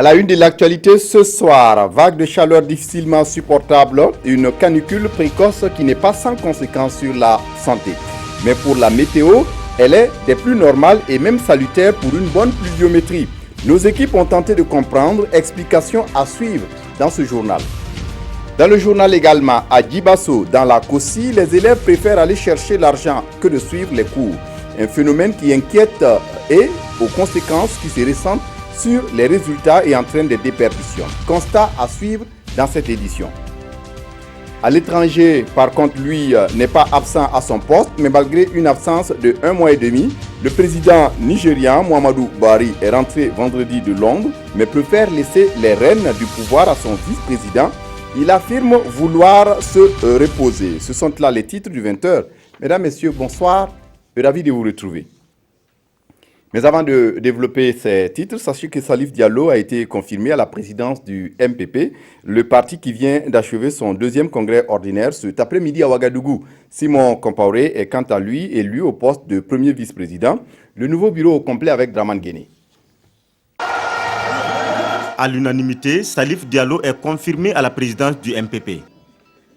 À la une de l'actualité ce soir, vague de chaleur difficilement supportable, une canicule précoce qui n'est pas sans conséquences sur la santé. Mais pour la météo, elle est des plus normales et même salutaire pour une bonne pluviométrie. Nos équipes ont tenté de comprendre, explications à suivre dans ce journal. Dans le journal également, à Djibasso, dans la Kossi, les élèves préfèrent aller chercher l'argent que de suivre les cours. Un phénomène qui inquiète et aux conséquences qui se ressentent sur les résultats et entraîne des déperditions. Constat à suivre dans cette édition. À l'étranger, par contre, lui n'est pas absent à son poste, mais malgré une absence de 1 mois et demi, le président nigérian Muhammadu Buhari est rentré vendredi de Londres, mais préfère laisser les rênes du pouvoir à son vice-président. Il affirme vouloir se reposer. Ce sont là les titres du 20h. Mesdames, Messieurs, bonsoir. Ravi de vous retrouver. Mais avant de développer ces titres, sachez que Salif Diallo a été confirmé à la présidence du MPP, le parti qui vient d'achever son deuxième congrès ordinaire cet après-midi à Ouagadougou. Simon Compaoré est quant à lui élu au poste de premier vice-président. Le nouveau bureau au complet avec Draman Guéné. À l'unanimité, Salif Diallo est confirmé à la présidence du MPP.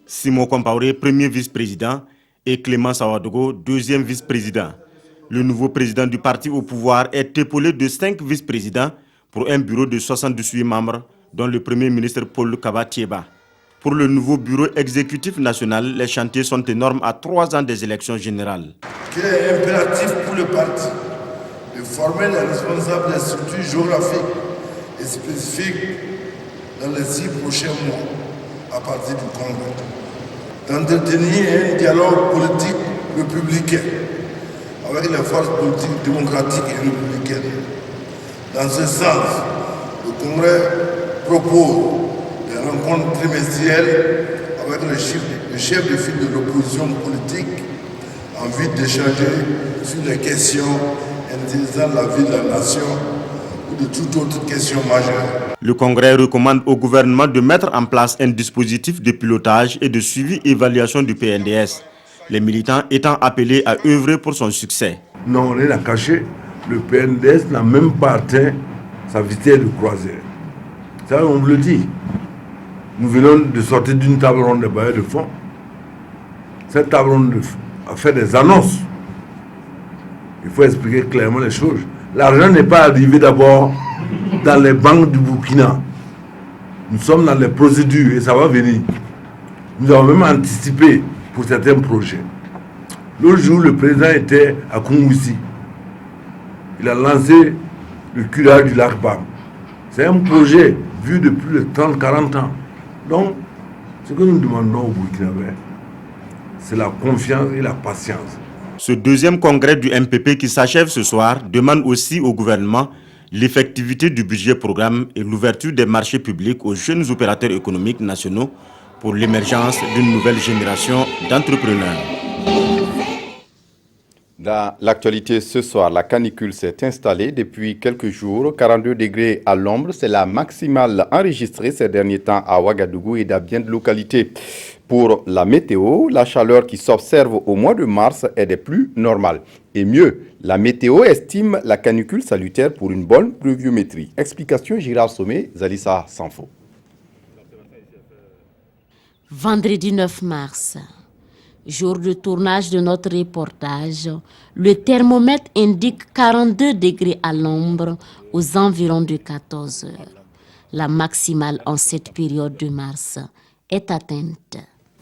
Simon Compaoré, premier vice-président, et Clément Sawadogo, deuxième vice-président. Le nouveau président du parti au pouvoir est épaulé de 5 vice-présidents pour un bureau de 78 membres, dont le premier ministre Paul Kaba-Tieba. Pour le nouveau bureau exécutif national, les chantiers sont énormes à 3 ans des élections générales. Il est impératif pour le parti de former les responsables des structures géographiques et spécifiques dans les 6 prochains mois à partir du Congrès, d'entretenir un dialogue politique républicain avec les forces politiques démocratiques et républicaines. Dans ce sens, le Congrès propose des rencontres trimestrielles avec le chef de file de l'opposition politique en vue d'échanger sur les questions intéressant la vie de la nation ou de toute autre question majeure. Le Congrès recommande au gouvernement de mettre en place un dispositif de pilotage et de suivi et évaluation du PNDS. Les militants étant appelés à œuvrer pour son succès. Non, on est à cacher. Le PNDS n'a même pas atteint sa vitesse de croisière. Ça, on vous le dit. Nous venons de sortir d'une table ronde de bailleurs de fonds. Cette table ronde a fait des annonces. Il faut expliquer clairement les choses. L'argent n'est pas arrivé d'abord dans les banques du Burkina. Nous sommes dans les procédures et ça va venir. Nous avons même anticipé pour certains projets. L'autre jour, le président était à Koumoussi. Il a lancé le curage du lac Bam. C'est un projet vu depuis plus de 30-40 ans. Donc, ce que nous demandons au Burkinabé, c'est la confiance et la patience. Ce deuxième congrès du MPP qui s'achève ce soir demande aussi au gouvernement l'effectivité du budget programme et l'ouverture des marchés publics aux jeunes opérateurs économiques nationaux pour l'émergence d'une nouvelle génération d'entrepreneurs. Dans l'actualité ce soir, la canicule s'est installée depuis quelques jours. 42 degrés à l'ombre, c'est la maximale enregistrée ces derniers temps à Ouagadougou et dans bien de localités. Pour la météo, la chaleur qui s'observe au mois de mars est des plus normales. Et mieux, la météo estime la canicule salutaire pour une bonne pluviométrie. Explication Gérard Sommet, Zalissa Sanfo. Vendredi 9 mars, jour de tournage de notre reportage, le thermomètre indique 42 degrés à l'ombre aux environs de 14 heures. La maximale en cette période de mars est atteinte.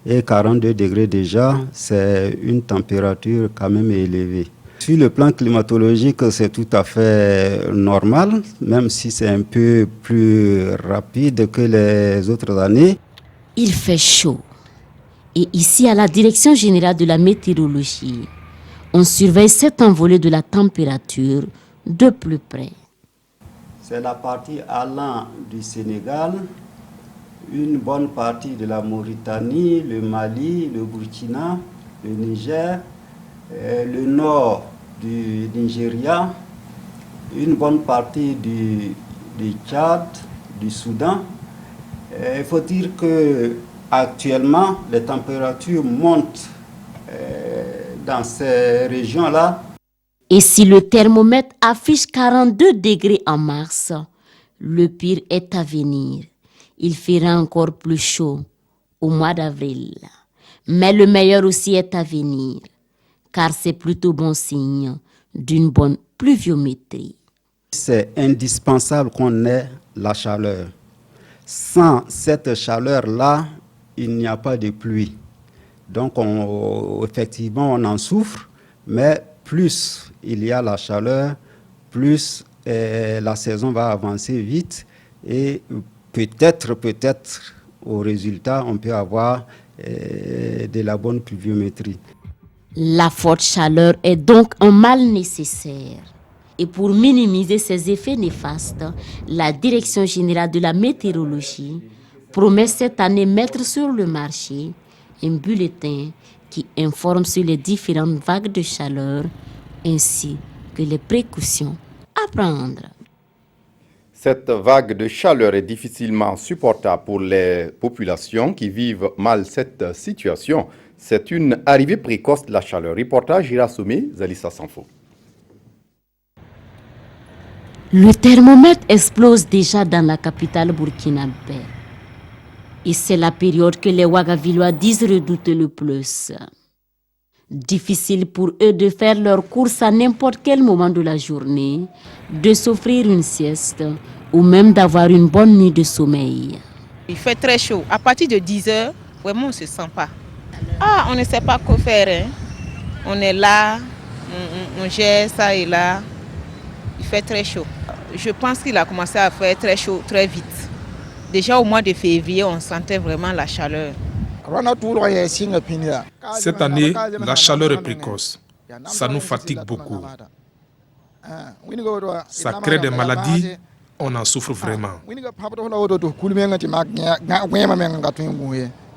Et 42 degrés déjà, c'est une température quand même élevée. Sur le plan climatologique, c'est tout à fait normal, même si c'est un peu plus rapide que les autres années. Il fait chaud. Et ici, à la Direction générale de la météorologie, on surveille cet envolée de la température de plus près. C'est la partie allant du Sénégal, une bonne partie de la Mauritanie, le Mali, le Burkina, le Niger, le nord du Nigeria, une bonne partie du Tchad, du Soudan. Il faut dire qu'actuellement, les températures montent dans ces régions-là. Et si le thermomètre affiche 42 degrés en mars, Le pire est à venir. Il fera encore plus chaud au mois d'avril. Mais le meilleur aussi est à venir, car c'est plutôt bon signe d'une bonne pluviométrie. C'est indispensable qu'on ait la chaleur. Sans cette chaleur-là, il n'y a pas de pluie. Donc, effectivement, on en souffre, mais plus il y a la chaleur, plus la saison va avancer vite et peut-être, au résultat, on peut avoir de la bonne pluviométrie. La forte chaleur est donc un mal nécessaire. Et pour minimiser ses effets néfastes, la Direction générale de la météorologie promet cette année mettre sur le marché un bulletin qui informe sur les différentes vagues de chaleur ainsi que les précautions à prendre. Cette vague de chaleur est difficilement supportable pour les populations qui vivent mal cette situation. C'est une arrivée précoce de la chaleur. Reportage Ira Soumé, Zalissa Sanfo. Le thermomètre explose déjà dans la capitale burkinabé. Et c'est la période que les Ouagavillois disent redouter le plus. Difficile pour eux de faire leurs courses à n'importe quel moment de la journée, de s'offrir une sieste ou même d'avoir une bonne nuit de sommeil. Il fait très chaud. À partir de 10 heures, vraiment on ne se sent pas. On ne sait pas quoi faire. Hein. On est là, on gère ça et là. Il fait très chaud. Je pense qu'il a commencé à faire très chaud très vite. Déjà au mois de février, on sentait vraiment la chaleur. Cette année, la chaleur est précoce. Ça nous fatigue beaucoup. Ça crée des maladies. On en souffre vraiment.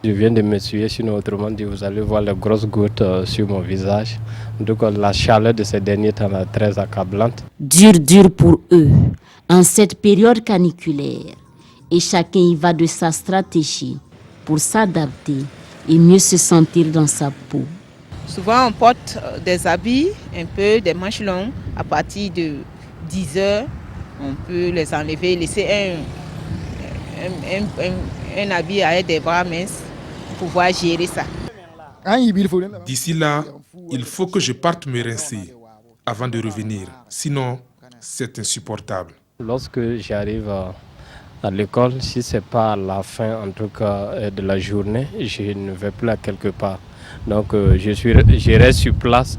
Je viens de m'essuyer, sinon autrement dit, vous allez voir les grosses gouttes sur mon visage. Donc la chaleur de ces derniers temps est très accablante. Dur pour eux, en cette période caniculaire. Et chacun y va de sa stratégie pour s'adapter et mieux se sentir dans sa peau. Souvent on porte des habits, un peu des manches longues. À partir de 10 heures, on peut les enlever, laisser un habit avec des bras minces pour pouvoir gérer ça. D'ici là, il faut que je parte me rincer avant de revenir. Sinon, c'est insupportable. Lorsque j'arrive à l'école, si ce n'est pas à la fin en tout cas de la journée, je ne vais plus à quelque part. Donc je reste sur place,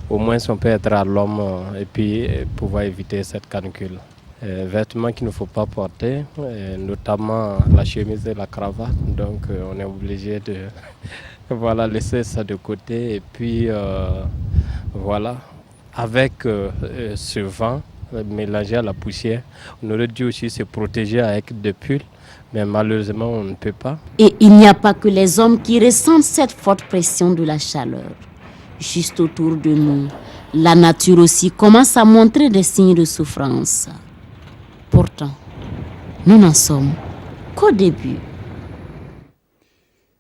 au moins on peut être à l'homme et puis pouvoir éviter cette canicule. Vêtements qu'il ne faut pas porter, notamment la chemise et la cravate. Donc on est obligé de laisser ça de côté. Et puis avec ce vent mélangé à la poussière, on aurait dû aussi se protéger avec des pulls. Mais malheureusement, on ne peut pas. Et il n'y a pas que les hommes qui ressentent cette forte pression de la chaleur. Juste autour de nous, la nature aussi commence à montrer des signes de souffrance. Pourtant, nous n'en sommes qu'au début.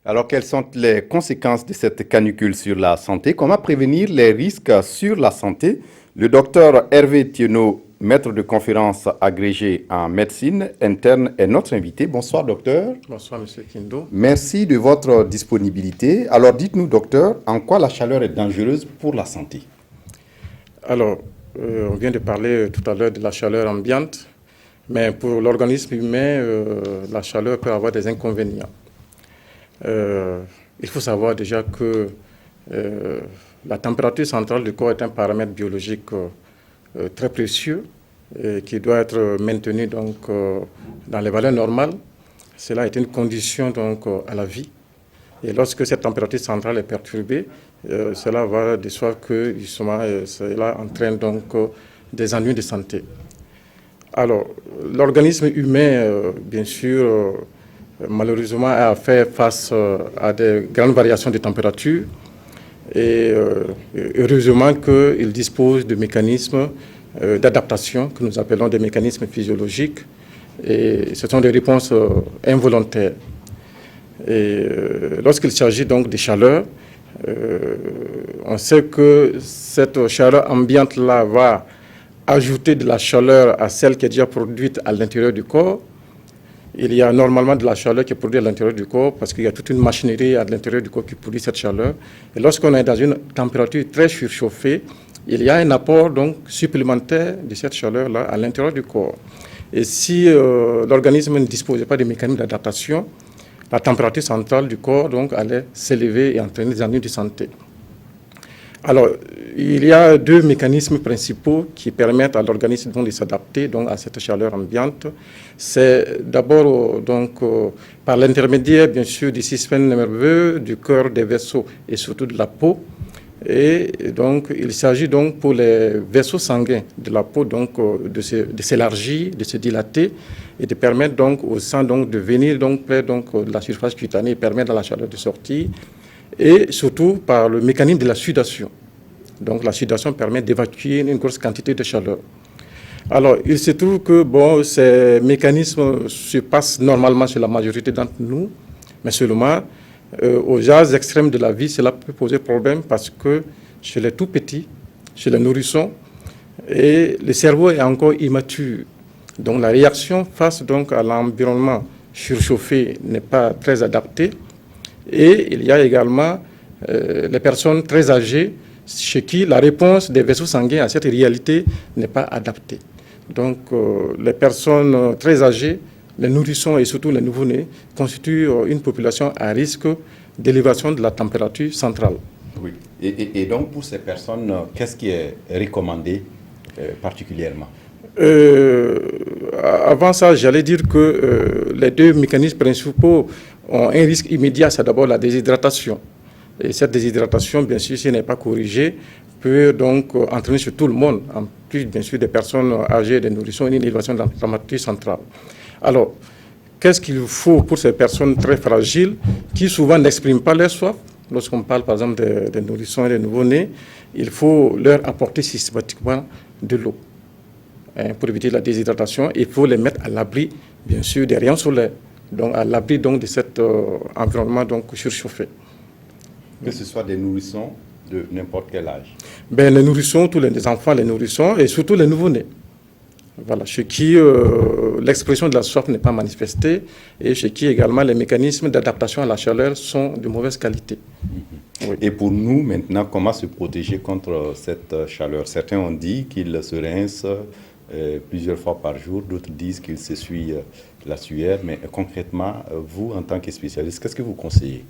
Alors, quelles sont les conséquences de cette canicule sur la santé? Comment prévenir les risques sur la santé? Le docteur Hervé Thienaud, maître de conférence agrégé en médecine interne, est notre invité. Bonsoir, docteur. Bonsoir, M. Kindo. Merci de votre disponibilité. Alors, dites-nous, docteur, en quoi la chaleur est dangereuse pour la santé? Alors, on vient de parler tout à l'heure de la chaleur ambiante, mais pour l'organisme humain, la chaleur peut avoir des inconvénients. Il faut savoir déjà que la température centrale du corps est un paramètre biologique très précieux et qui doit être maintenu donc, dans les valeurs normales. Cela est une condition donc, à la vie. Et lorsque cette température centrale est perturbée, cela va de soi que cela entraîne donc, des ennuis de santé. Alors, l'organisme humain, bien sûr, malheureusement, a fait face à des grandes variations de température. Et heureusement qu'il dispose de mécanismes d'adaptation que nous appelons des mécanismes physiologiques. Et ce sont des réponses involontaires. Et lorsqu'il s'agit donc de chaleur, on sait que cette chaleur ambiante-là va ajouter de la chaleur à celle qui est déjà produite à l'intérieur du corps. Il y a normalement de la chaleur qui est produite à l'intérieur du corps parce qu'il y a toute une machinerie à l'intérieur du corps qui produit cette chaleur. Et lorsqu'on est dans une température très surchauffée, il y a un apport donc supplémentaire de cette chaleur-là à l'intérieur du corps. Et si l'organisme ne disposait pas de mécanismes d'adaptation, la température centrale du corps donc, allait s'élever et entraîner des ennuis de santé. Alors, il y a deux mécanismes principaux qui permettent à l'organisme de s'adapter donc, à cette chaleur ambiante. C'est d'abord par l'intermédiaire, bien sûr, du système nerveux, du cœur, des vaisseaux et surtout de la peau. Et donc, il s'agit donc pour les vaisseaux sanguins de la peau donc, de s'élargir, de se dilater et de permettre donc au sang donc, de venir donc, près donc, de la surface cutanée et permettre à la chaleur de sortir. Et surtout par le mécanisme de la sudation. Donc, la sudation permet d'évacuer une grosse quantité de chaleur. Alors, il se trouve que ces mécanismes se passent normalement chez la majorité d'entre nous, mais seulement aux âges extrêmes de la vie, cela peut poser problème parce que chez les tout petits, chez les nourrissons, et le cerveau est encore immature. Donc la réaction face donc, à l'environnement surchauffé n'est pas très adaptée. Et il y a également les personnes très âgées chez qui la réponse des vaisseaux sanguins à cette réalité n'est pas adaptée. Donc les personnes très âgées, les nourrissons et surtout les nouveau-nés constituent une population à risque d'élévation de la température centrale. Oui. Et donc pour ces personnes, qu'est-ce qui est recommandé particulièrement? Avant ça, j'allais dire que les deux mécanismes principaux ont un risque immédiat, c'est d'abord la déshydratation. Et cette déshydratation, bien sûr, si elle n'est pas corrigée, peut donc entraîner sur tout le monde, en plus bien sûr des personnes âgées, des nourrissons, une élévation de la température centrale. Alors, qu'est-ce qu'il faut pour ces personnes très fragiles qui souvent n'expriment pas leur soif? Lorsqu'on parle par exemple des nourrissons et des nouveau-nés, il faut leur apporter systématiquement de l'eau pour éviter la déshydratation. Il faut les mettre à l'abri, bien sûr, des rayons solaires, donc à l'abri donc de cet environnement donc surchauffé. Que ce soit des nourrissons de n'importe quel âge? Les nourrissons, tous les enfants, les nourrissons et surtout les nouveau-nés. Voilà, chez qui l'expression de la soif n'est pas manifestée et chez qui également les mécanismes d'adaptation à la chaleur sont de mauvaise qualité. Oui. Et pour nous, maintenant, comment se protéger contre cette chaleur? Certains ont dit qu'ils se rincent plusieurs fois par jour, d'autres disent qu'ils s'essuient la sueur, mais concrètement, vous, en tant que spécialiste, qu'est-ce que vous conseillez?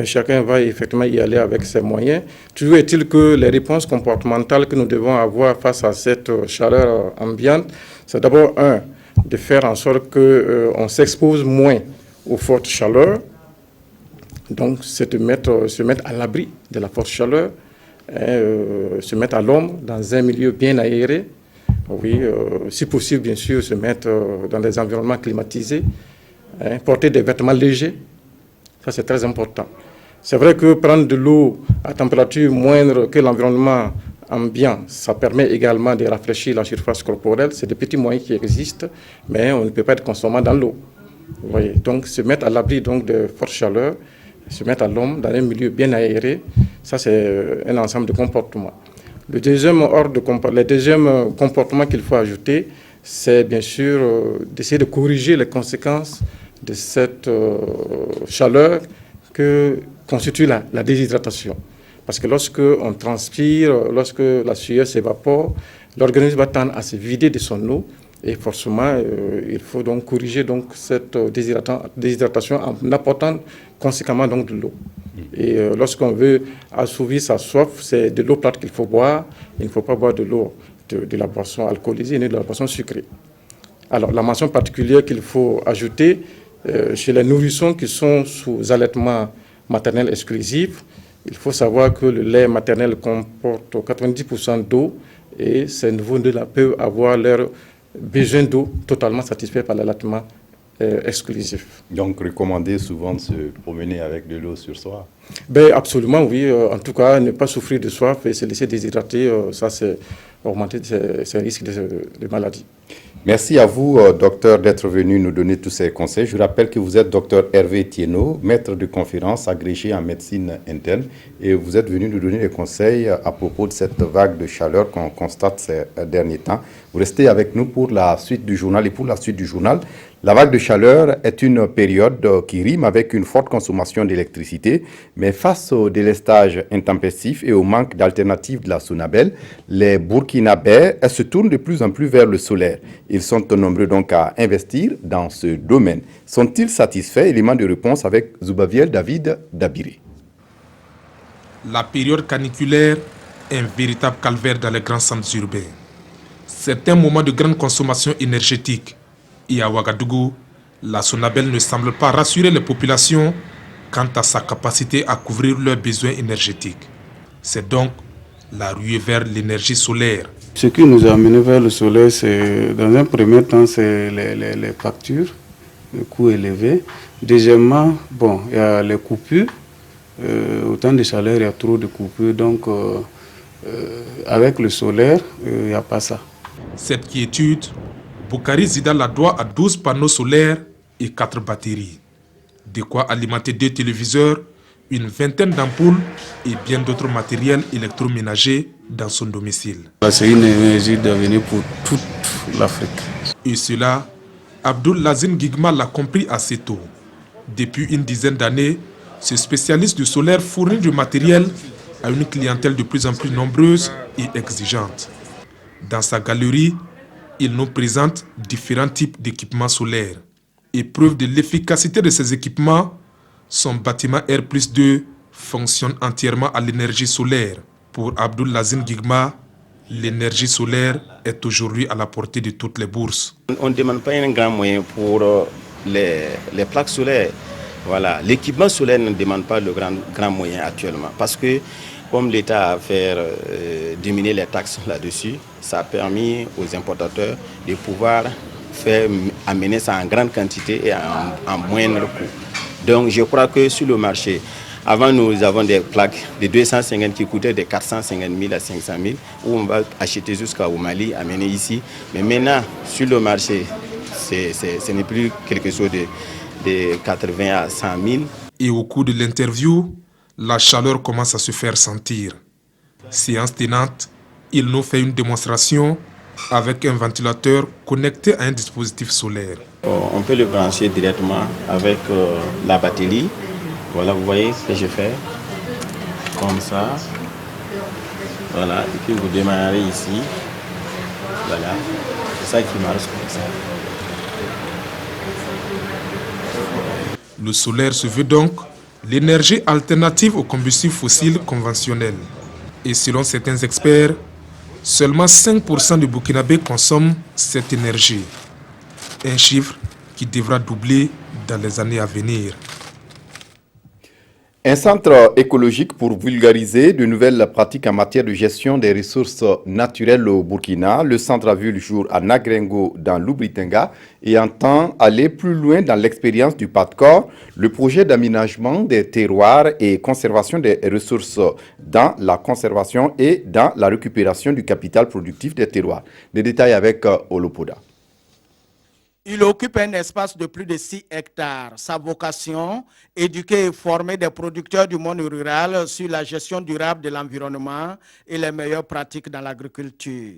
Chacun va effectivement y aller avec ses moyens. Toujours est-il que les réponses comportementales que nous devons avoir face à cette chaleur ambiante, c'est d'abord, de faire en sorte qu'on s'expose moins aux fortes chaleurs. Donc, c'est se mettre à l'abri de la forte chaleur, se mettre à l'ombre dans un milieu bien aéré. Oui, si possible, bien sûr, se mettre dans des environnements climatisés, porter des vêtements légers. Ça, c'est très important. C'est vrai que prendre de l'eau à température moindre que l'environnement ambiant, ça permet également de rafraîchir la surface corporelle. C'est des petits moyens qui existent, mais on ne peut pas être consommant dans l'eau. Vous voyez, donc se mettre à l'abri donc de forte chaleur, se mettre à l'ombre dans un milieu bien aéré, ça c'est un ensemble de comportements. Le deuxième comportement qu'il faut ajouter, c'est bien sûr d'essayer de corriger les conséquences de cette chaleur que constitue la déshydratation. Parce que lorsque on transpire, lorsque la sueur s'évapore, l'organisme va tendre à se vider de son eau et forcément il faut donc corriger donc cette déshydratation en apportant conséquemment donc de l'eau. Et lorsqu'on veut assouvir sa soif, c'est de l'eau plate qu'il faut boire. Il ne faut pas boire de l'eau de la boisson alcoolisée ni de la boisson sucrée. Alors la mention particulière qu'il faut ajouter, chez les nourrissons qui sont sous allaitement maternel exclusif, il faut savoir que le lait maternel comporte 90% d'eau et ces nouveau-nés peuvent avoir leur besoin d'eau totalement satisfait par l'allaitement exclusif. Donc, recommander souvent de se promener avec de l'eau sur soi. Ben, absolument, oui. En tout cas, ne pas souffrir de soif et se laisser déshydrater, ça c'est augmenter ses risques de maladie. Merci à vous, docteur, d'être venu nous donner tous ces conseils. Je rappelle que vous êtes docteur Hervé Thienot, maître de conférence agrégé en médecine interne, et vous êtes venu nous donner des conseils à propos de cette vague de chaleur qu'on constate ces derniers temps. Vous restez avec nous pour la suite du journal. Et pour la suite du journal, la vague de chaleur est une période qui rime avec une forte consommation d'électricité, mais face au délestage intempestif et au manque d'alternatives de la Sonabel, les Burkinabés se tournent de plus en plus vers le solaire. Ils sont nombreux donc à investir dans ce domaine. Sont-ils satisfaits? Élément de réponse avec Zoubaviel David Dabiré. La période caniculaire est un véritable calvaire dans les grands centres urbains. C'est un moment de grande consommation énergétique. Et à Ouagadougou, la Sonabel ne semble pas rassurer les populations quant à sa capacité à couvrir leurs besoins énergétiques. C'est donc la ruée vers l'énergie solaire. Ce qui nous a amené vers le solaire, c'est dans un premier temps, c'est les factures, les coûts élevés. Deuxièmement, bon, il y a les coupures. Au temps de chaleur, il y a trop de coupures. Donc, avec le solaire, il n'y a pas ça. Cette quiétude, Boukari Zida la doit à 12 panneaux solaires et 4 batteries. De quoi alimenter 2 téléviseurs, une vingtaine d'ampoules et bien d'autres matériels électroménagers dans son domicile. C'est une énergie d'avenir pour toute l'Afrique. Et cela, Abdul Lazim Gigma l'a compris assez tôt. Depuis une dizaine d'années, ce spécialiste du solaire fournit du matériel à une clientèle de plus en plus nombreuse et exigeante. Dans sa galerie, il nous présente différents types d'équipements solaires. Et preuve de l'efficacité de ces équipements, son bâtiment R+2 fonctionne entièrement à l'énergie solaire. Pour Abdul Lazim Gigma, l'énergie solaire est aujourd'hui à la portée de toutes les bourses. On ne demande pas un grand moyen pour les plaques solaires. Voilà. L'équipement solaire ne demande pas le grand moyen actuellement parce que comme l'État a fait diminuer les taxes là-dessus, ça a permis aux importateurs de pouvoir amener ça en grande quantité et en moindre coût. Donc je crois que sur le marché, avant nous avons des plaques de 250 qui coûtaient de 450 000 à 500 000, où on va acheter jusqu'au Mali, amener ici. Mais maintenant, sur le marché, ce n'est plus quelque chose de 80 à 100 000. Et au cours de l'interview, la chaleur commence à se faire sentir. Séance tenante, il nous fait une démonstration avec un ventilateur connecté à un dispositif solaire. On peut le brancher directement avec la batterie. Voilà, vous voyez ce que je fais. Comme ça. Voilà, et puis vous démarrez ici. Voilà, c'est ça qui marche comme ça. Le solaire se veut donc l'énergie alternative aux combustibles fossiles conventionnels. Et selon certains experts, seulement 5% du Burkinabé consomment cette énergie. Un chiffre qui devra doubler dans les années à venir. Un centre écologique pour vulgariser de nouvelles pratiques en matière de gestion des ressources naturelles au Burkina. Le centre a vu le jour à Nagrengo dans l'Oubritanga et entend aller plus loin dans l'expérience du PADCOR, le projet d'aménagement des terroirs et conservation des ressources dans la conservation et dans la récupération du capital productif des terroirs. Des détails avec Olopoda. Il occupe un espace de plus de 6 hectares. Sa vocation, éduquer et former des producteurs du monde rural sur la gestion durable de l'environnement et les meilleures pratiques dans l'agriculture.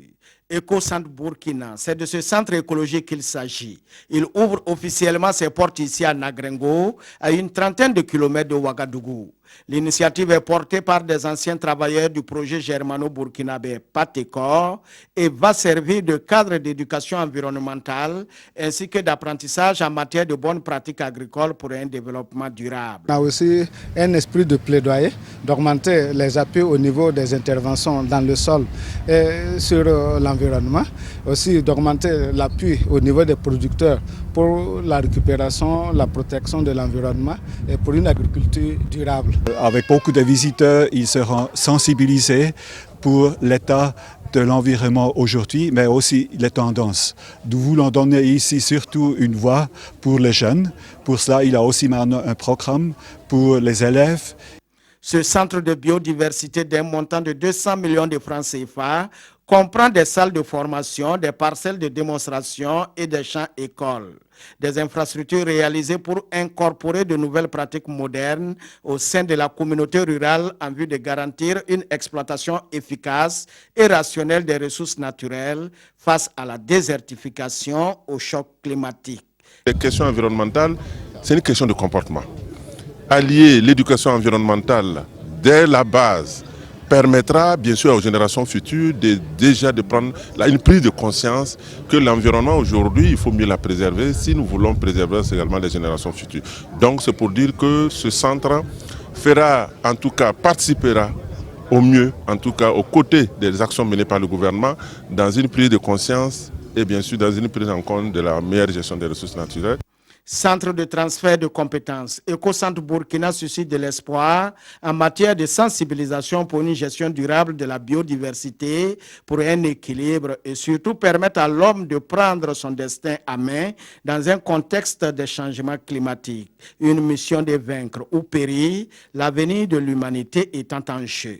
Éco-Centre Burkina, c'est de ce centre écologique qu'il s'agit. Il ouvre officiellement ses portes ici à Nagrengo, à une trentaine de kilomètres de Ouagadougou. L'initiative est portée par des anciens travailleurs du projet germano-burkinabé PATECOR et va servir de cadre d'éducation environnementale ainsi que d'apprentissage en matière de bonnes pratiques agricoles pour un développement durable. On a aussi un esprit de plaidoyer, d'augmenter les appuis au niveau des interventions dans le sol et sur l'environnement, aussi d'augmenter l'appui au niveau des producteurs pour la récupération, la protection de l'environnement et pour une agriculture durable. Avec beaucoup de visiteurs, ils seront sensibilisés pour l'état de l'environnement aujourd'hui, mais aussi les tendances. Nous voulons donner ici surtout une voix pour les jeunes. Pour cela, il y a aussi maintenant un programme pour les élèves. Ce centre de biodiversité d'un montant de 200 millions de francs CFA comprend des salles de formation, des parcelles de démonstration et des champs-écoles. Des infrastructures réalisées pour incorporer de nouvelles pratiques modernes au sein de la communauté rurale en vue de garantir une exploitation efficace et rationnelle des ressources naturelles face à la désertification, au choc climatique. Les questions environnementales, c'est une question de comportement. Allier l'éducation environnementale dès la base permettra bien sûr aux générations futures de prendre une prise de conscience que l'environnement aujourd'hui, il faut mieux la préserver si nous voulons préserver également les générations futures. Donc c'est pour dire que ce centre fera, en tout cas, participera au mieux, en tout cas aux côtés des actions menées par le gouvernement dans une prise de conscience et bien sûr dans une prise en compte de la meilleure gestion des ressources naturelles. Centre de transfert de compétences. Ecocentre Burkina suscite de l'espoir en matière de sensibilisation pour une gestion durable de la biodiversité, pour un équilibre et surtout permettre à l'homme de prendre son destin à main dans un contexte de changement climatique. Une mission de vaincre ou périr, l'avenir de l'humanité étant en jeu.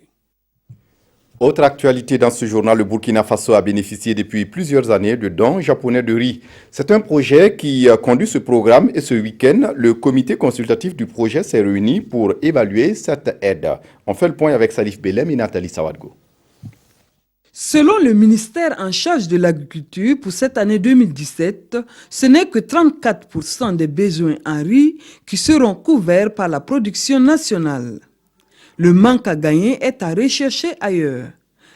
Autre actualité dans ce journal, le Burkina Faso a bénéficié depuis plusieurs années de dons japonais de riz. C'est un projet qui conduit ce programme et ce week-end, le comité consultatif du projet s'est réuni pour évaluer cette aide. On fait le point avec Salif Belem et Nathalie Sawadgo. Selon le ministère en charge de l'agriculture, pour cette année 2017, ce n'est que 34% des besoins en riz qui seront couverts par la production nationale. Le manque à gagner est à rechercher ailleurs.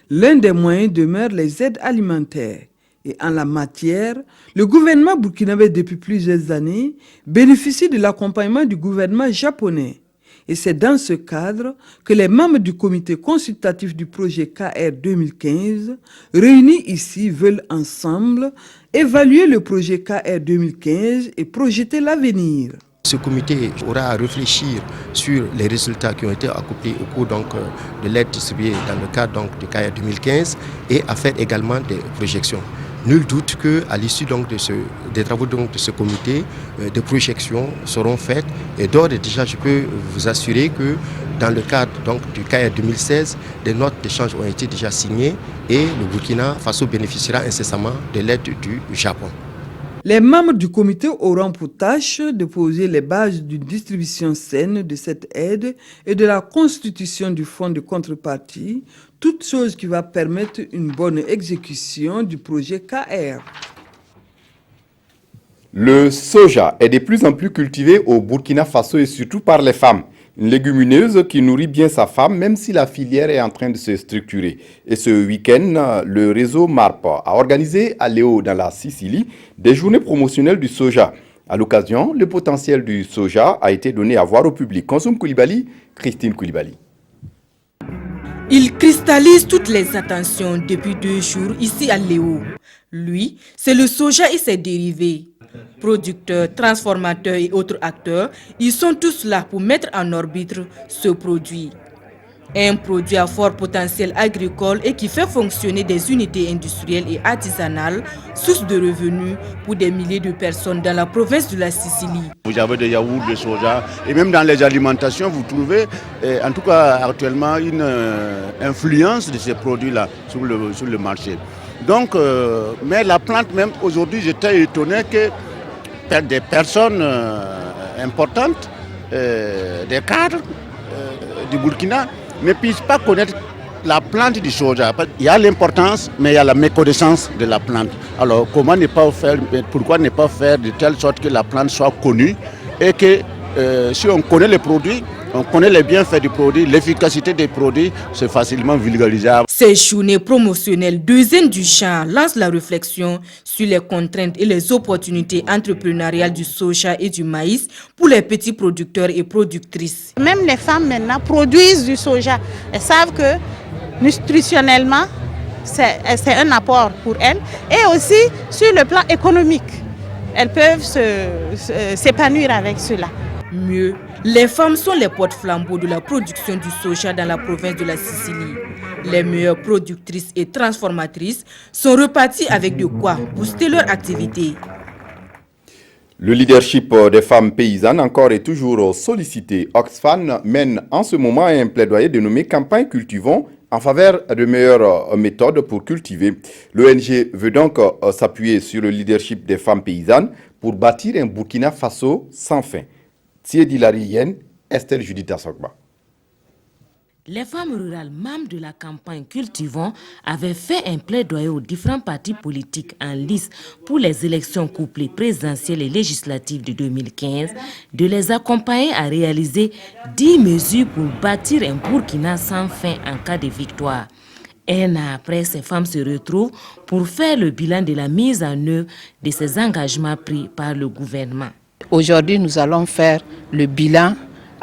L'un des moyens demeure les aides alimentaires. Et en la matière, le gouvernement burkinabé depuis plusieurs années bénéficie de l'accompagnement du gouvernement japonais. Et c'est dans ce cadre que les membres du comité consultatif du projet KR 2015, réunis ici, veulent ensemble évaluer le projet KR 2015 et projeter l'avenir. Ce comité aura à réfléchir sur les résultats qui ont été accouplés au cours de l'aide distribuée dans le cadre du KR 2015 et à faire également des projections. Nul doute qu'à l'issue des travaux de ce comité, des projections seront faites et d'ores et déjà je peux vous assurer que dans le cadre du KR 2016, des notes d'échange ont été déjà signées et le Burkina Faso bénéficiera incessamment de l'aide du Japon. Les membres du comité auront pour tâche de poser les bases d'une distribution saine de cette aide et de la constitution du fonds de contrepartie, toute chose qui va permettre une bonne exécution du projet KR. Le soja est de plus en plus cultivé au Burkina Faso et surtout par les femmes. Une légumineuse qui nourrit bien sa femme, même si la filière est en train de se structurer. Et ce week-end, le réseau MARP a organisé à Léo, dans la Sicile, des journées promotionnelles du soja. À l'occasion, le potentiel du soja a été donné à voir au public. Consomme Koulibaly, Christine Koulibaly. Il cristallise toutes les attentions depuis 2 jours ici à Léo. Lui, c'est le soja et ses dérivés. Producteurs, transformateurs et autres acteurs, ils sont tous là pour mettre en orbite ce produit. Un produit à fort potentiel agricole et qui fait fonctionner des unités industrielles et artisanales, source de revenus pour des milliers de personnes dans la province de la Sicile. Vous avez des yaourts de soja et même dans les alimentations, vous trouvez en tout cas actuellement une influence de ces produits-là sur le marché. Donc, mais la plante même, aujourd'hui, j'étais étonné que des personnes importantes, des cadres du Burkina, ne puissent pas connaître la plante du soja. Il y a l'importance, mais il y a la méconnaissance de la plante. Alors, pourquoi ne pas faire de telle sorte que la plante soit connue et que si on connaît les produits, on connaît les bienfaits du produit, l'efficacité des produits, c'est facilement vulgarisable. Ces journées promotionnelles 2 du champ lancent la réflexion sur les contraintes et les opportunités entrepreneuriales du soja et du maïs pour les petits producteurs et productrices. Même les femmes maintenant produisent du soja. Elles savent que nutritionnellement, c'est un apport pour elles. Et aussi sur le plan économique, elles peuvent s'épanouir avec cela. Mieux, les femmes sont les porte-flambeaux de la production du soja dans la province de la Sicile. Les meilleures productrices et transformatrices sont reparties avec de quoi booster leur activité. Le leadership des femmes paysannes encore et toujours sollicité. Oxfam mène en ce moment un plaidoyer dénommé Campagne Cultivons en faveur de meilleures méthodes pour cultiver. L'ONG veut donc s'appuyer sur le leadership des femmes paysannes pour bâtir un Burkina Faso sans fin. Thiedi Larien, Estelle Judith Assogba. Les femmes rurales membres de la campagne Cultivons avaient fait un plaidoyer aux différents partis politiques en lice pour les élections couplées présidentielles et législatives de 2015 de les accompagner à réaliser 10 mesures pour bâtir un Burkina sans fin en cas de victoire. Un an après, ces femmes se retrouvent pour faire le bilan de la mise en œuvre de ces engagements pris par le gouvernement. Aujourd'hui, nous allons faire le bilan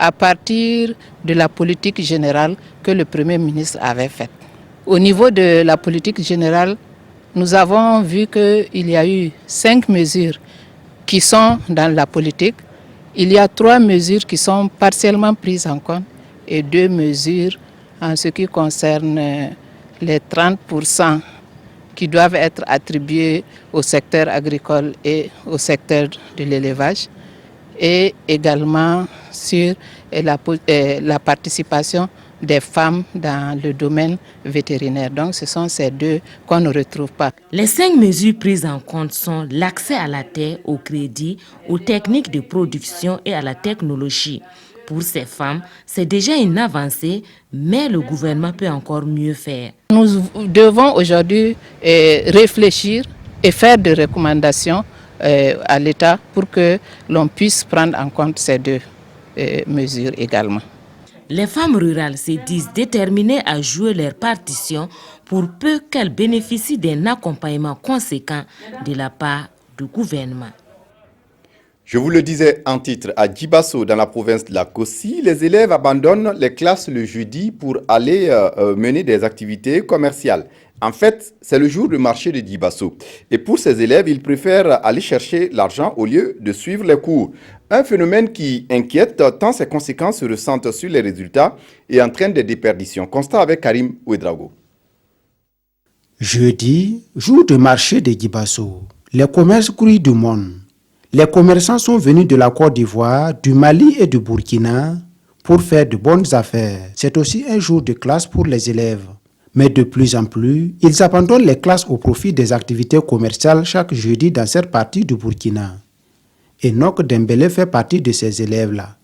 à partir de la politique générale que le Premier ministre avait faite. Au niveau de la politique générale, nous avons vu qu'il y a eu 5 mesures qui sont dans la politique. Il y a 3 mesures qui sont partiellement prises en compte et 2 mesures en ce qui concerne les 30% qui doivent être attribués au secteur agricole et au secteur de l'élevage, et également sur la participation des femmes dans le domaine vétérinaire. Donc ce sont ces 2 qu'on ne retrouve pas. Les 5 mesures prises en compte sont l'accès à la terre, au crédit, aux techniques de production et à la technologie. Pour ces femmes, c'est déjà une avancée, mais le gouvernement peut encore mieux faire. Nous devons aujourd'hui réfléchir et faire des recommandations à l'État pour que l'on puisse prendre en compte ces 2 mesures également. Les femmes rurales se disent déterminées à jouer leur partition pour peu qu'elles bénéficient d'un accompagnement conséquent de la part du gouvernement. Je vous le disais en titre, à Djibasso, dans la province de la Kossi, les élèves abandonnent les classes le jeudi pour aller mener des activités commerciales. En fait, c'est le jour du marché de Djibasso. Et pour ces élèves, ils préfèrent aller chercher l'argent au lieu de suivre les cours. Un phénomène qui inquiète tant ses conséquences se ressentent sur les résultats et entraîne des déperditions. Constat avec Karim Ouedraogo. Jeudi, jour de marché de Djibasso, les commerces courent du monde. Les commerçants sont venus de la Côte d'Ivoire, du Mali et du Burkina pour faire de bonnes affaires. C'est aussi un jour de classe pour les élèves. Mais de plus en plus, ils abandonnent les classes au profit des activités commerciales chaque jeudi dans cette partie du Burkina. Enoch Dembélé fait partie de ces élèves-là.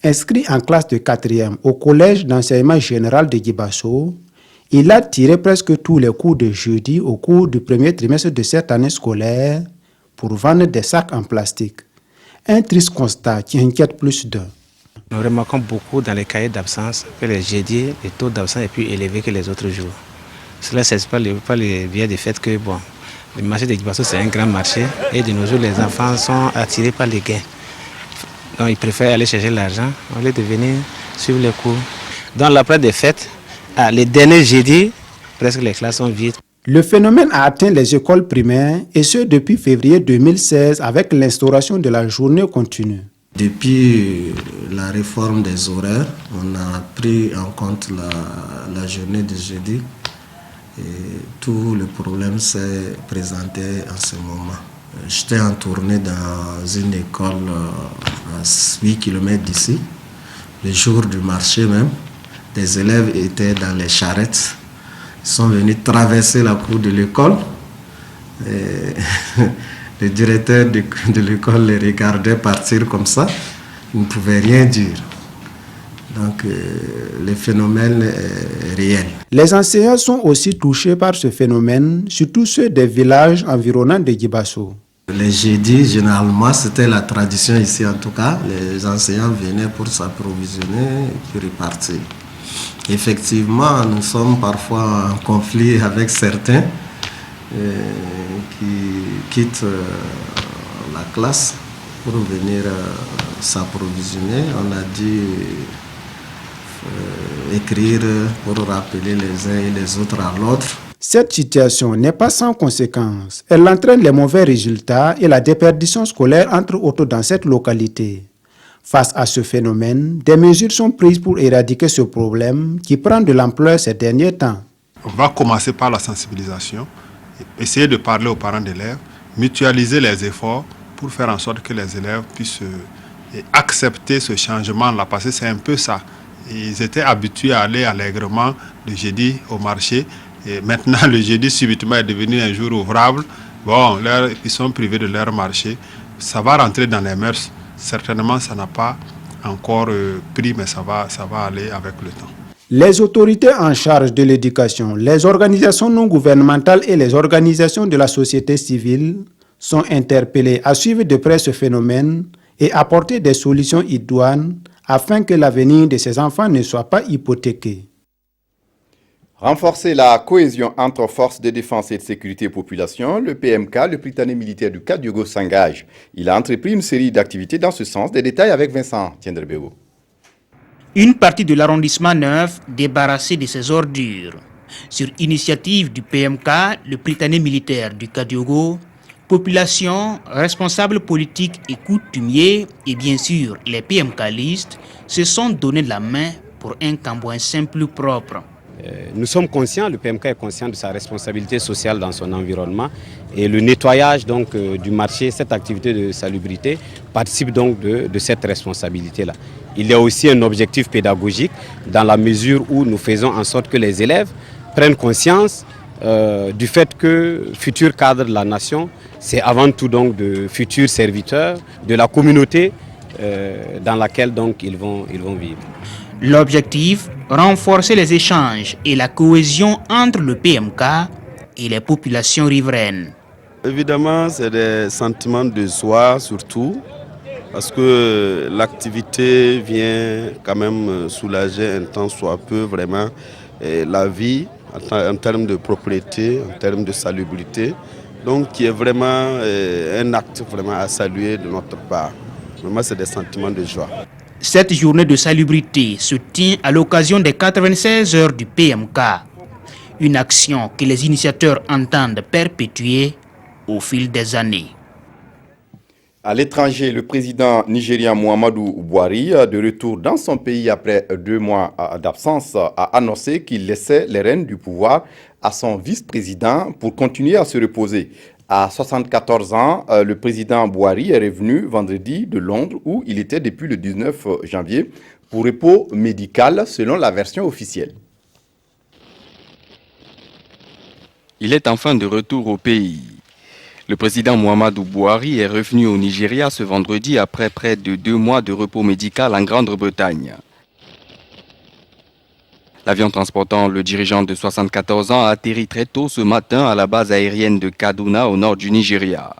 Inscrit en classe de 4e au collège d'enseignement général de Djibasso, il a tiré presque tous les cours de jeudi au cours du premier trimestre de cette année scolaire pour vendre des sacs en plastique. Un triste constat qui inquiète plus d'un. Nous remarquons beaucoup dans les cahiers d'absence que les jeudis, le taux d'absence est plus élevé que les autres jours. Cela s'explique par le biais du fait que le marché de Djibasso c'est un grand marché et de nos jours les enfants sont attirés par les gains. Donc ils préfèrent aller chercher l'argent au lieu de venir suivre les cours. Dans l'après des fêtes, les derniers jeudis, presque les classes sont vides. Le phénomène a atteint les écoles primaires et ce depuis février 2016 avec l'instauration de la journée continue. Depuis la réforme des horaires, on a pris en compte la journée de jeudi et tout le problème s'est présenté en ce moment. J'étais en tournée dans une école à 8 km d'ici. Le jour du marché même, des élèves étaient dans les charrettes. Ils sont venus traverser la cour de l'école. Le directeur de l'école les regardait partir comme ça. Il ne pouvait rien dire. Donc, le phénomène est réel. Les enseignants sont aussi touchés par ce phénomène, surtout ceux des villages environnants de Djibasso. Les jeudis, généralement, c'était la tradition ici en tout cas. Les enseignants venaient pour s'approvisionner et puis repartir. Effectivement, nous sommes parfois en conflit avec certains qui quittent la classe pour venir s'approvisionner. On a dû écrire pour rappeler les uns et les autres à l'autre. Cette situation n'est pas sans conséquences. Elle entraîne les mauvais résultats et la déperdition scolaire entre autres dans cette localité. Face à ce phénomène, des mesures sont prises pour éradiquer ce problème qui prend de l'ampleur ces derniers temps. On va commencer par la sensibilisation, essayer de parler aux parents d'élèves, mutualiser les efforts pour faire en sorte que les élèves puissent accepter ce changement-là, parce que c'est un peu ça. Ils étaient habitués à aller allègrement le jeudi au marché, et maintenant le jeudi subitement est devenu un jour ouvrable. Bon, ils sont privés de leur marché. Ça va rentrer dans les mœurs. Certainement, ça n'a pas encore pris, mais ça va aller avec le temps. Les autorités en charge de l'éducation, les organisations non gouvernementales et les organisations de la société civile sont interpellées à suivre de près ce phénomène et apporter des solutions idoines afin que l'avenir de ces enfants ne soit pas hypothéqué. Renforcer la cohésion entre forces de défense et de sécurité et population, le PMK, le Prytanée militaire du Kadiogo, s'engage. Il a entrepris une série d'activités dans ce sens. Des détails avec Vincent Tiendrebeo. Une partie de l'arrondissement 9 débarrassée de ses ordures. Sur initiative du PMK, le Prytanée militaire du Kadiogo, population, responsables politiques et coutumiers et bien sûr les PMKistes se sont donné la main pour un Cambouensin plus propre. Nous sommes conscients, le PMK est conscient de sa responsabilité sociale dans son environnement et le nettoyage donc, du marché, cette activité de salubrité participe donc de cette responsabilité-là. Il y a aussi un objectif pédagogique dans la mesure où nous faisons en sorte que les élèves prennent conscience du fait que futurs cadres de la nation, c'est avant tout donc de futurs serviteurs de la communauté dans laquelle donc ils vont vivre. L'objectif, renforcer les échanges et la cohésion entre le PMK et les populations riveraines. Évidemment, c'est des sentiments de joie surtout, parce que l'activité vient quand même soulager un temps soit peu vraiment la vie en termes de propriété, en termes de salubrité, donc qui est vraiment un acte vraiment à saluer de notre part. Vraiment, c'est des sentiments de joie. Cette journée de salubrité se tient à l'occasion des 96 heures du PMK, une action que les initiateurs entendent perpétuer au fil des années. À l'étranger, le président nigérien Muhammadu Buhari, de retour dans son pays après 2 mois d'absence, a annoncé qu'il laissait les rênes du pouvoir à son vice-président pour continuer à se reposer. À 74 ans, le président Buhari est revenu vendredi de Londres où il était depuis le 19 janvier pour repos médical selon la version officielle. Il est enfin de retour au pays. Le président Muhammadu Buhari est revenu au Nigeria ce vendredi après près de 2 mois de repos médical en Grande-Bretagne. L'avion transportant le dirigeant de 74 ans a atterri très tôt ce matin à la base aérienne de Kaduna au nord du Nigeria.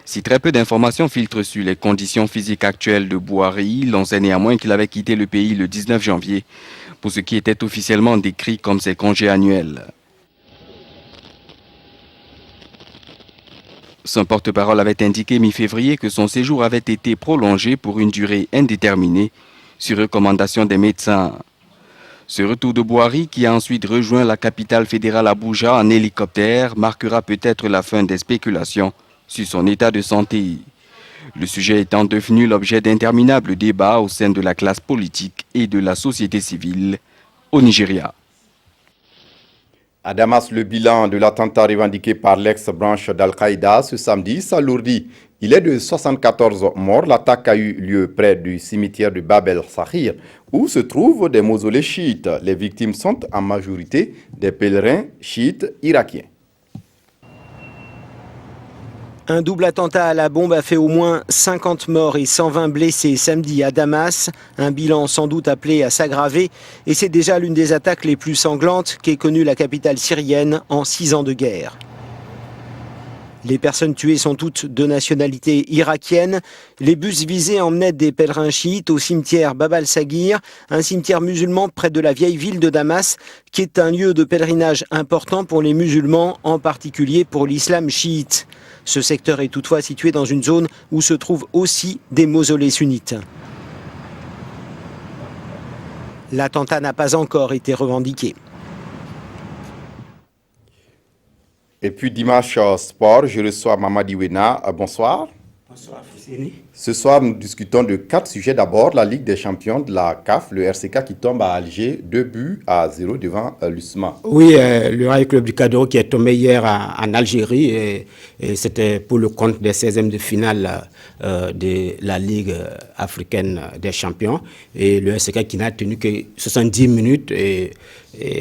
Si très peu d'informations filtrent sur les conditions physiques actuelles de Buhari, l'on sait néanmoins qu'il avait quitté le pays le 19 janvier pour ce qui était officiellement décrit comme ses congés annuels. Son porte-parole avait indiqué mi-février que son séjour avait été prolongé pour une durée indéterminée sur recommandation des médecins. Ce retour de Buhari, qui a ensuite rejoint la capitale fédérale Abuja en hélicoptère, marquera peut-être la fin des spéculations sur son état de santé. Le sujet étant devenu l'objet d'interminables débats au sein de la classe politique et de la société civile au Nigeria. À Damas, le bilan de l'attentat revendiqué par l'ex-branche d'Al-Qaïda ce samedi s'alourdit. Il est de 74 morts. L'attaque a eu lieu près du cimetière de Bab el-Sahir, où se trouvent des mausolées chiites. Les victimes sont en majorité des pèlerins chiites irakiens. Un double attentat à la bombe a fait au moins 50 morts et 120 blessés samedi à Damas. Un bilan sans doute appelé à s'aggraver. Et c'est déjà l'une des attaques les plus sanglantes qu'ait connue la capitale syrienne en 6 ans de guerre. Les personnes tuées sont toutes de nationalité irakienne. Les bus visés emmenaient des pèlerins chiites au cimetière Bab al-Saghir, un cimetière musulman près de la vieille ville de Damas, qui est un lieu de pèlerinage important pour les musulmans, en particulier pour l'islam chiite. Ce secteur est toutefois situé dans une zone où se trouvent aussi des mausolées sunnites. L'attentat n'a pas encore été revendiqué. Et puis dimanche sport, je reçois Mamadi Wena. Bonsoir. Bonsoir Foussini. Ce soir, nous discutons de 4 sujets. D'abord, la Ligue des champions de la CAF, le RCK qui tombe à Alger, 2-0 devant l'USMA. Oui, le Rail Club du Cadeau qui est tombé hier en Algérie et c'était pour le compte des 16e de finale de la Ligue africaine des champions. Et le RCK qui n'a tenu que 70 minutes et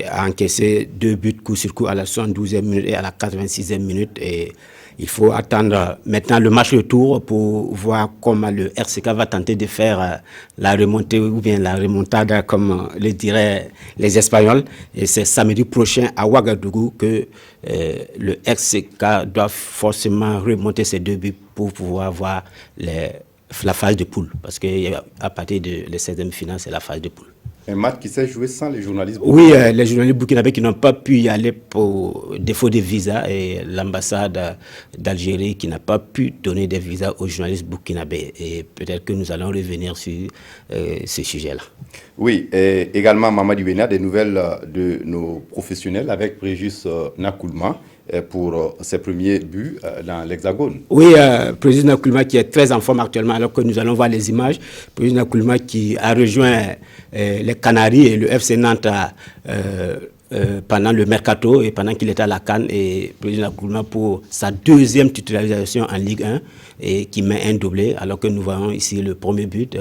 a encaissé 2 buts coup sur coup à la 72e minute et à la 86e minute. Et il faut attendre maintenant le match retour pour voir comment le RCK va tenter de faire la remontée ou bien la remontada, comme le diraient les Espagnols. Et c'est samedi prochain à Ouagadougou que le RCK doit forcément remonter ses 2 buts pour pouvoir voir la phase de poule. Parce qu'à partir de la 16e finale, c'est la phase de poule. Un match qui s'est joué sans les journalistes burkinabés. Oui, les journalistes burkinabés qui n'ont pas pu y aller pour défaut de visa et l'ambassade d'Algérie qui n'a pas pu donner des visas aux journalistes burkinabés. Et peut-être que nous allons revenir sur ce sujet-là. Oui, et également Mamadi Wena, des nouvelles de nos professionnels avec Préjus Nakoulma pour ses premiers buts dans l'Hexagone. Oui, Préjus Nakoulma qui est très en forme actuellement, alors que nous allons voir les images. Préjus Nakoulma qui a rejoint les Canaries et le FC Nantes pendant le mercato et pendant qu'il était à la CAN, et Préjus Nakoulma pour sa 2e titularisation en Ligue 1 et qui met un doublé, alors que nous voyons ici le premier but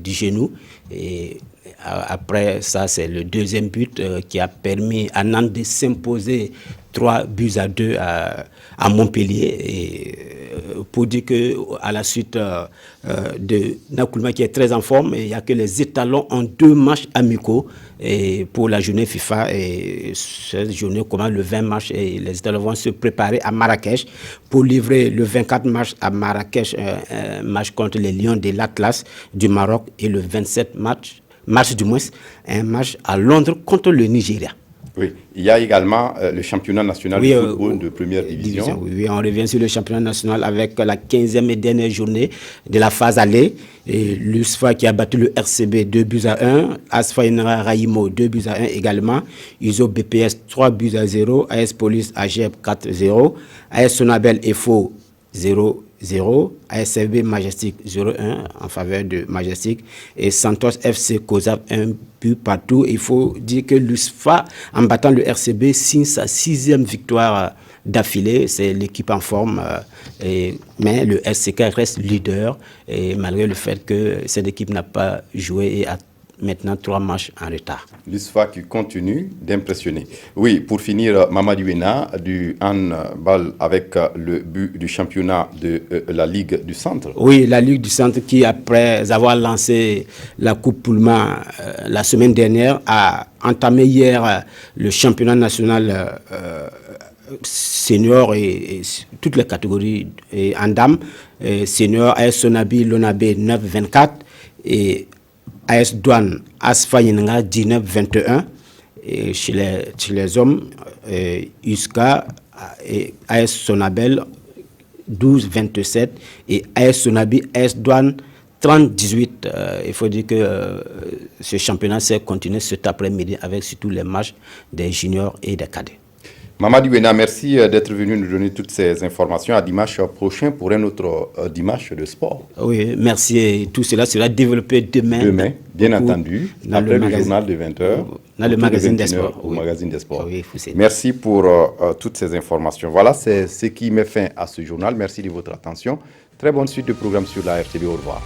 du genou. Et après ça, c'est le 2e but qui a permis à Nantes de s'imposer 3-2 à Montpellier. Et pour dire qu'à la suite de Nakoulma qui est très en forme, il n'y a que les étalons en 2 matchs amicaux et pour la journée FIFA. Et cette journée commence le 20 mars et les étalons vont se préparer à Marrakech pour livrer le 24 mars à Marrakech un match contre les Lions de l'Atlas du Maroc et le 27 mars du moins, un match à Londres contre le Nigeria. Oui, il y a également le championnat national de football de première division. Oui, on revient sur le championnat national avec la 15e et dernière journée de la phase aller. Et l'USFA qui a battu le RCB 2-1, ASFA Inra Raïmo 2-1 également, ISO BPS 3-0, AS Police AGEP 4-0, AS Sonabel EFO 0-0, ASFB Majestic 0-1 en faveur de Majestic et Santos FC COSAP 1 but partout. Il faut dire que l'USFA, en battant le RCB, signe sa 6e victoire d'affilée. C'est l'équipe en forme, mais le RCK reste leader et malgré le fait que cette équipe n'a pas joué et a maintenant 3 matchs en retard. L'USFA qui continue d'impressionner. Oui, pour finir, Mamadi Wena du handball avec le but du championnat de la Ligue du Centre. Oui, la Ligue du Centre qui, après avoir lancé la Coupe Poulma la semaine dernière, a entamé hier le championnat national senior et toutes les catégories en dames. Senior, AS Sonabi, Lonabé 9-24 et AS Douane, Asfa Yenanga 19-21. Et chez les hommes, USCA et AS Sonabel 12-27 et AS Sonabi, AS Douane 30-18. Il faut dire que ce championnat s'est continué cet après-midi avec surtout les matchs des juniors et des cadets. Mamadi Wena, merci d'être venu nous donner toutes ces informations. À dimanche prochain pour un autre dimanche de sport. Oui, merci. Et tout cela sera développé demain. Demain, bien entendu, après le journal de 20h. Dans le magazine des sports. Au magazine des sports. Oui, merci pour toutes ces informations. Voilà, c'est ce qui met fin à ce journal. Merci de votre attention. Très bonne suite de programme sur la RTB. Au revoir.